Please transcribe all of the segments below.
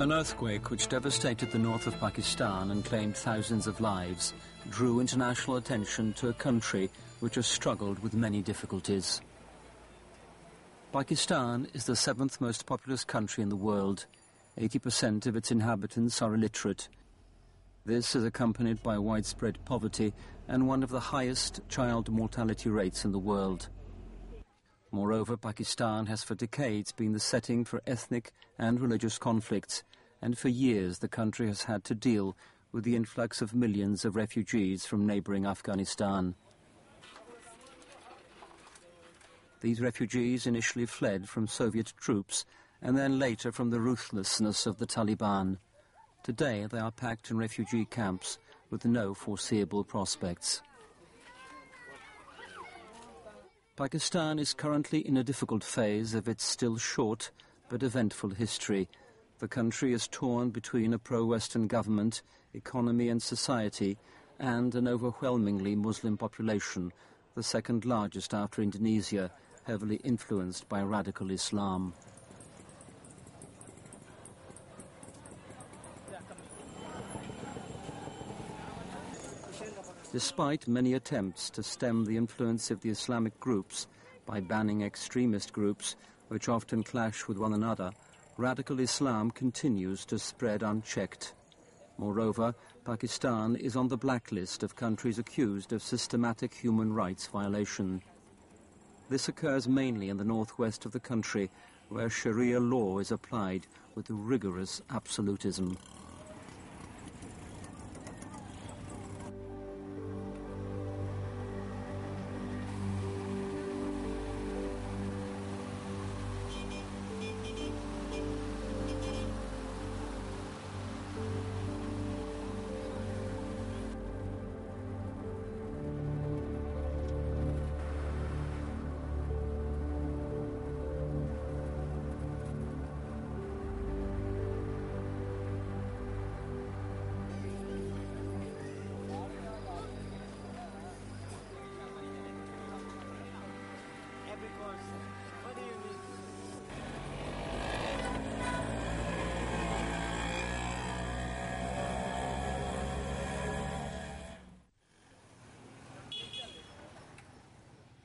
An earthquake which devastated the north of Pakistan and claimed thousands of lives drew international attention to a country which has struggled with many difficulties. Pakistan is the seventh most populous country in the world. 80% of its inhabitants are illiterate. This is accompanied by widespread poverty and one of the highest child mortality rates in the world. Moreover, Pakistan has for decades been the setting for ethnic and religious conflicts, and for years the country has had to deal with the influx of millions of refugees from neighbouring Afghanistan. These refugees initially fled from Soviet troops and then later from the ruthlessness of the Taliban. Today they are packed in refugee camps with no foreseeable prospects. Pakistan is currently in a difficult phase of its still short but eventful history. The country is torn between a pro-Western government, economy and society, and an overwhelmingly Muslim population, the second largest after Indonesia, heavily influenced by radical Islam. Despite many attempts to stem the influence of the Islamic groups by banning extremist groups, which often clash with one another, radical Islam continues to spread unchecked. Moreover, Pakistan is on the blacklist of countries accused of systematic human rights violation. This occurs mainly in the northwest of the country, where Sharia law is applied with rigorous absolutism.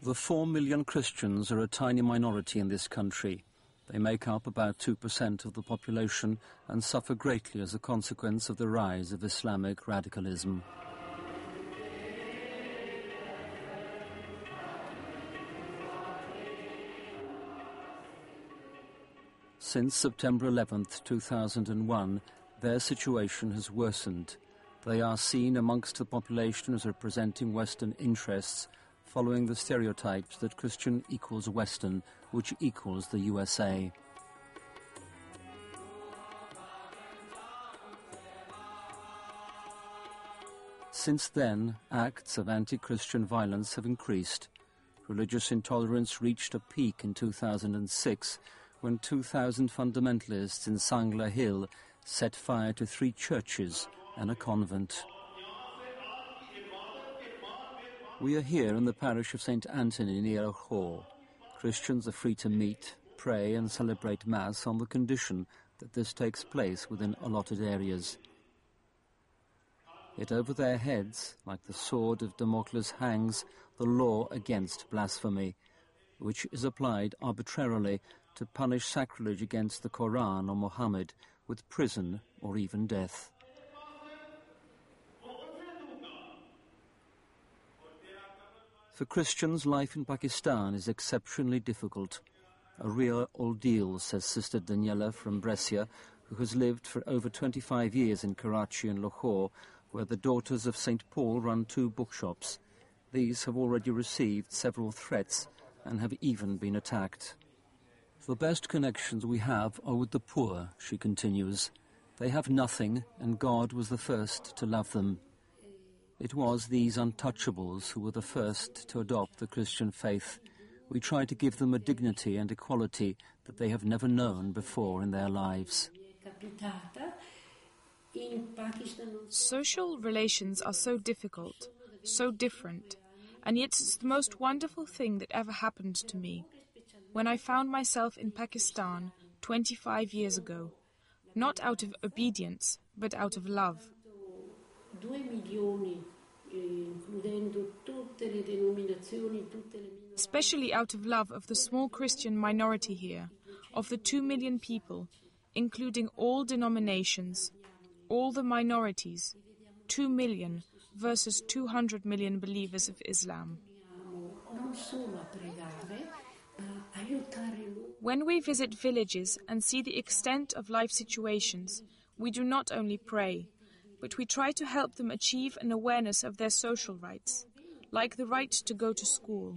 The 4 million Christians are a tiny minority in this country. They make up about 2% of the population and suffer greatly as a consequence of the rise of Islamic radicalism. Since September 11th, 2001, their situation has worsened. They are seen amongst the population as representing Western interests, following the stereotypes that Christian equals Western, which equals the USA. Since then, acts of anti-Christian violence have increased. Religious intolerance reached a peak in 2006 when 2,000 fundamentalists in Sangla Hill set fire to 3 churches and a convent. We are here in the parish of St. Anthony near Lahore. Christians are free to meet, pray and celebrate Mass on the condition that this takes place within allotted areas. Yet over their heads, like the sword of Damocles, hangs the law against blasphemy, which is applied arbitrarily to punish sacrilege against the Quran or Muhammad with prison or even death. For Christians, life in Pakistan is exceptionally difficult. A real ordeal, says Sister Daniela from Brescia, who has lived for over 25 years in Karachi and Lahore, where the Daughters of St. Paul run 2 bookshops. These have already received several threats and have even been attacked. The best connections we have are with the poor, she continues. They have nothing, and God was the first to love them. It was these untouchables who were the first to adopt the Christian faith. We try to give them a dignity and equality that they have never known before in their lives. Social relations are so difficult, so different, and yet it's the most wonderful thing that ever happened to me. When I found myself in Pakistan 25 years ago, not out of obedience, but out of love. 2 milioni, includendo tutte le denominazioni, tutte le... Especially out of love of the small Christian minority here, of the 2 million people, including all denominations, all the minorities, 2 million versus 200 million believers of Islam. When we visit villages and see the extent of life situations, we do not only pray, but we try to help them achieve an awareness of their social rights, like the right to go to school.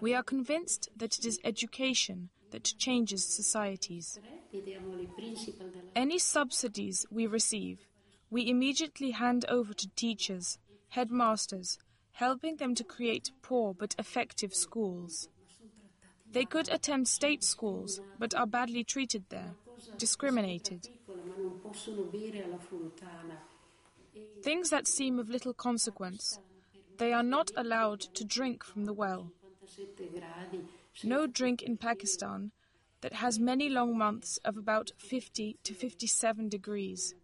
We are convinced that it is education that changes societies. Any subsidies we receive, we immediately hand over to teachers, headmasters, helping them to create poor but effective schools. They could attend state schools, but are badly treated there, discriminated. Things that seem of little consequence. They are not allowed to drink from the well. No drink in Pakistan that has many long months of about 50 to 57 degrees.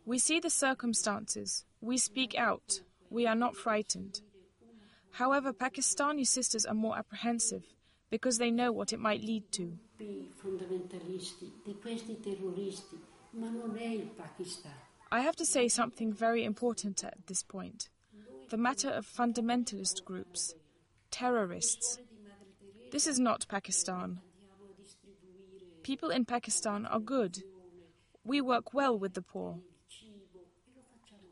We see the circumstances, we speak out, we are not frightened. However, Pakistani sisters are more apprehensive because they know what it might lead to. I have to say something very important at this point. The matter of fundamentalist groups, terrorists. This is not Pakistan. People in Pakistan are good. We work well with the poor.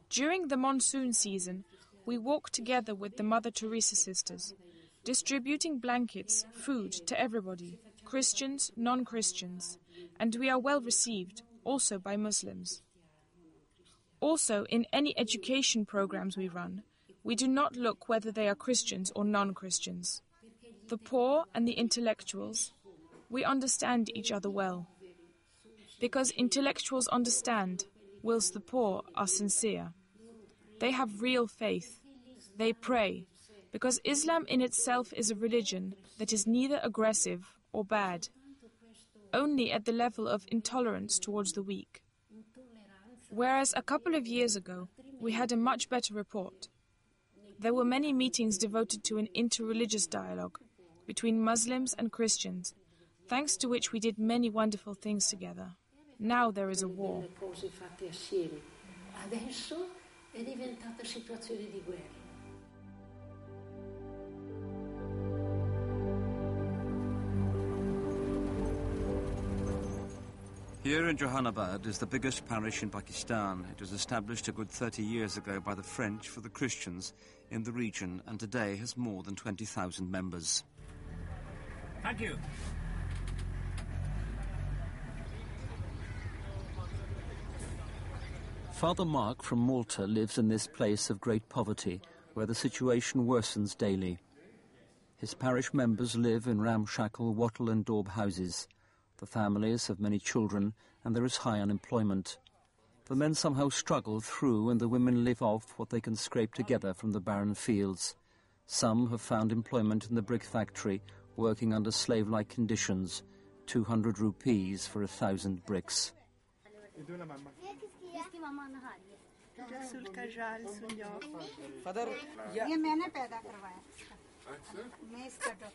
During the monsoon season, we walk together with the Mother Teresa sisters, distributing blankets, food to everybody, Christians, non-Christians, and we are well received, also by Muslims. Also, in any education programs we run, we do not look whether they are Christians or non-Christians. The poor and the intellectuals, we understand each other well. Because intellectuals understand, whilst the poor are sincere. They have real faith. They pray, because Islam in itself is a religion that is neither aggressive or bad, only at the level of intolerance towards the weak. Whereas a couple of years ago, we had a much better report. There were many meetings devoted to an interreligious dialogue between Muslims and Christians, thanks to which we did many wonderful things together. Now there is a war. Here in Youhannabad is the biggest parish in Pakistan. It was established a good 30 years ago by the French for the Christians in the region and today has more than 20,000 members. Thank you. Father Mark from Malta lives in this place of great poverty where the situation worsens daily. His parish members live in ramshackle wattle and daub houses. The families have many children and there is high unemployment. The men somehow struggle through and the women live off what they can scrape together from the barren fields. Some have found employment in the brick factory, working under slave-like conditions, 200 rupees for 1,000 bricks.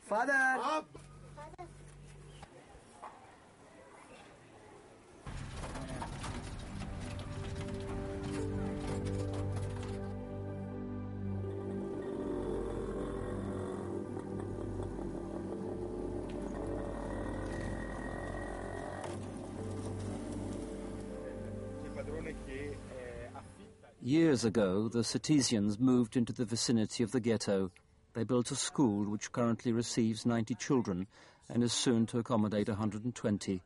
Father! Years ago, the Cetesians moved into the vicinity of the ghetto. They built a school which currently receives 90 children and is soon to accommodate 120.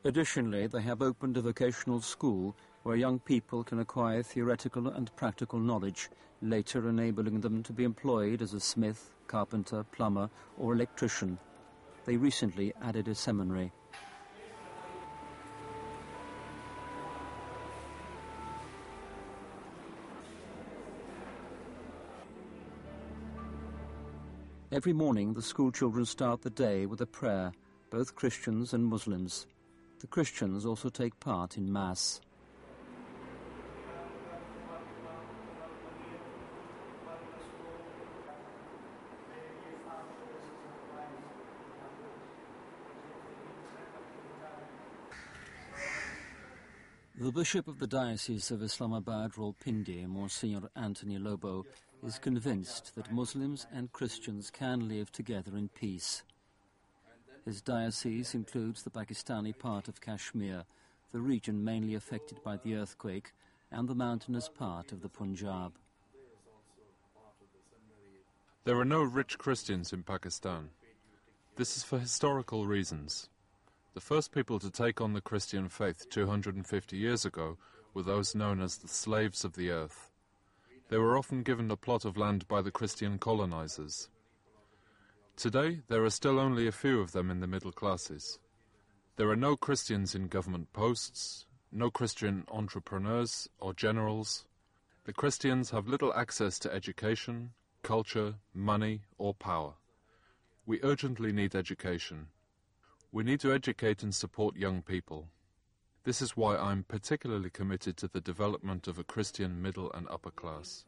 Additionally, they have opened a vocational school where young people can acquire theoretical and practical knowledge, later enabling them to be employed as a smith, carpenter, plumber or electrician. They recently added a seminary. Every morning the school children start the day with a prayer, both Christians and Muslims. The Christians also take part in Mass. The Bishop of the Diocese of Islamabad-Rawalpinidi, Monsignor Anthony Lobo, is convinced that Muslims and Christians can live together in peace. His diocese includes the Pakistani part of Kashmir, the region mainly affected by the earthquake, and the mountainous part of the Punjab. There are no rich Christians in Pakistan. This is for historical reasons. The first people to take on the Christian faith 250 years ago were those known as the slaves of the earth. They were often given a plot of land by the Christian colonizers. Today, there are still only a few of them in the middle classes. There are no Christians in government posts, no Christian entrepreneurs or generals. The Christians have little access to education, culture, money or power. We urgently need education. We need to educate and support young people. This is why I'm particularly committed to the development of a Christian middle and upper class.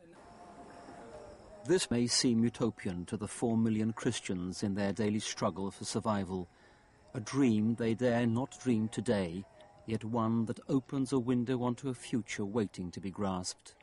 This may seem utopian to the 4 million Christians in their daily struggle for survival, a dream they dare not dream today, yet one that opens a window onto a future waiting to be grasped.